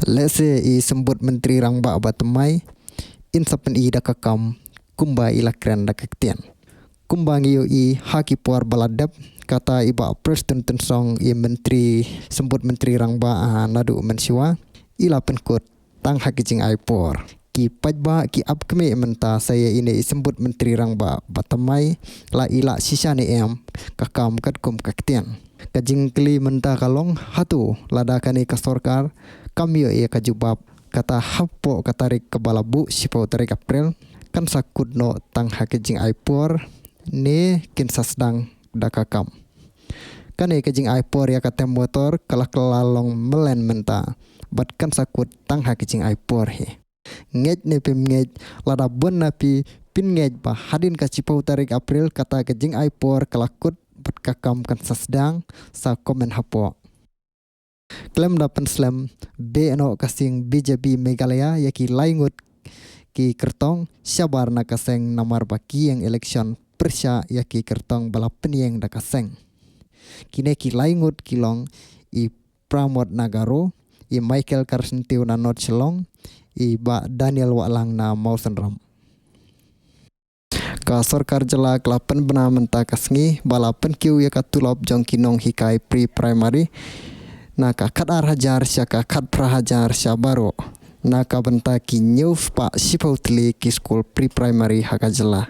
Lese I sembut menteri rangba batemai insapen I dakakam kumba ilakren dakaktian. Kumba ngiyo I haki puar baladap kata iba presiden tensong I menteri sembut menteri rangba nadu mensiwa ila penkut tang haki jing aipor. Ki pajba ki apkeme menta saya ini sembut menteri rangba batamai la ila sisa ni em kakam katkum kaktian. Kajing keli menta kalong hatu ladakani kasorkar kamyo ia kajubab kata hapo katarik kebalabu sipau tarik April kan sakut no tang hakijing aipor ne kin sasdang dakakam. Kan kajing aipor ya katem motor kalah kelalong melen menta bat kan sakut tang hakijing aipor he. Ngej ne pim ngej lada bon napi pin ngej ba hadin ka cipau tarik April kata kajing aipor kelakut bat kakam kan sasdang sa komen hapo. Klem dapen slam BNO kasing BJP Meghalaya yaki laingut ki kertong syabar na kaseng namar baki yang election persya yaki kertong balapen yang da kaseng. Kine ki laingut kilong I Pramod Nagaro I Michael Karsentiu na Not Selong I ba Daniel Walang na Mausenram. Ka sorkar jela kelapen bena menta kasngi balapen kiu ya katulop jong kinong hikai pre-primary naka kadar hajar syaka kad prahajar syabaro naka benta ki nyuf pa sipautli ki school pre-primary hakajela.